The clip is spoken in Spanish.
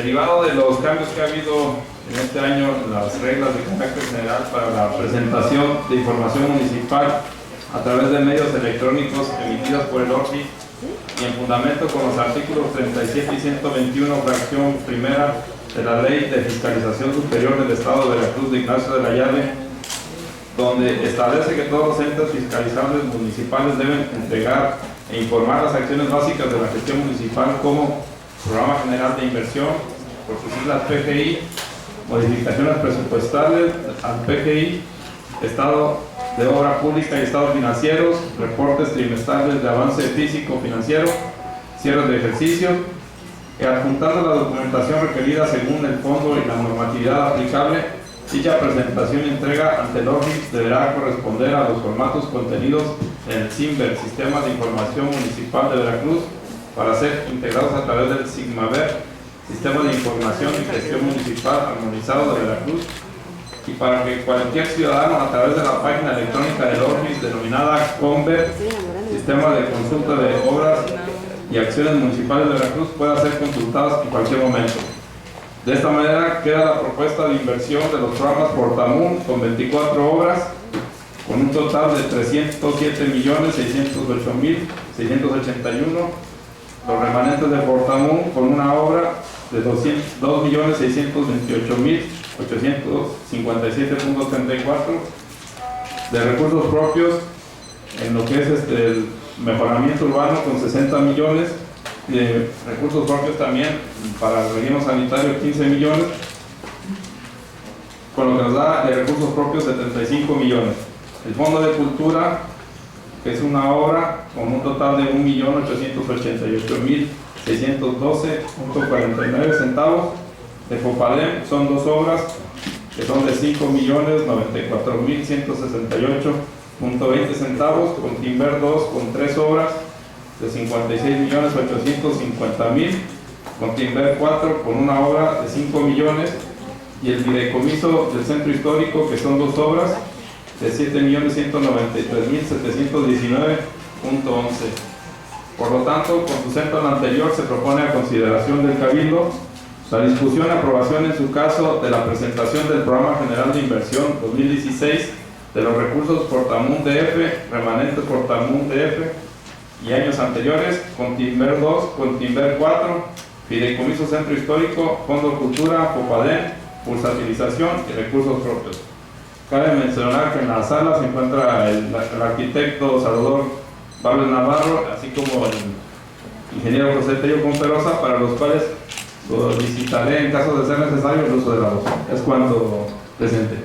Derivado de los cambios que ha habido en este año en las reglas de carácter general para la presentación de información municipal a través de medios electrónicos emitidos por el ORFI y en fundamento con los artículos 37 y 121, fracción primera de la Ley de Fiscalización Superior del Estado de Veracruz de Ignacio de la Llave, donde establece que todos los entes fiscalizables municipales deben entregar e informar las acciones básicas de la gestión municipal como Programa General de Inversión, por sus siglas PGI, modificaciones presupuestales al PGI, Estado de Obra Pública y Estados Financieros, reportes trimestrales de avance físico-financiero, cierres de ejercicio, y adjuntando la documentación requerida según el fondo y la normatividad aplicable. Dicha presentación y entrega ante el ORFI deberá corresponder a los formatos contenidos en el SIMVER, Sistema de Información Municipal de Veracruz, para ser integrados a través del SIGMAVER, Sistema de Información y Gestión Municipal Armonizado de Veracruz, y para que cualquier ciudadano a través de la página electrónica del ORFI denominada CONVER, Sistema de Consulta de Obras y Acciones Municipales de Veracruz, pueda ser consultadas en cualquier momento. De esta manera queda la propuesta de inversión de los programas Portamun con 24 obras, con un total de 307.608.681, los remanentes de Portamun con una obra de 2.628.857.34, de recursos propios en lo que es el mejoramiento urbano con 60 millones, de recursos propios también para el relleno sanitario 15 millones, con lo que nos da de recursos propios 75 millones. El Fondo de Cultura, que es una obra con un total de 1.888.612.49 centavos. De Fopalem son dos obras que son de 5.094.168.20 centavos, con Timber 2 con tres obras de 56.850.000, con Timber 4 con una obra de 5 millones, y el fideicomiso del centro histórico, que son dos obras de 7.193.719.11. Por lo tanto, con sustento al anterior, se propone a consideración del Cabildo la discusión y aprobación en su caso de la presentación del Programa General de Inversión 2016 de los recursos Portamun DF, remanentes Portamun DF y años anteriores, con Timber 2, con Timber 4, fideicomiso centro histórico, Fondo Cultura, Fopalem, bursatilización y recursos propios. Cabe mencionar que en la sala se encuentra el arquitecto Salvador Pablo Navarro, así como el ingeniero José Tello Conferosa, para los cuales solicitaré, en caso de ser necesario, el uso de la voz. Es cuanto presente.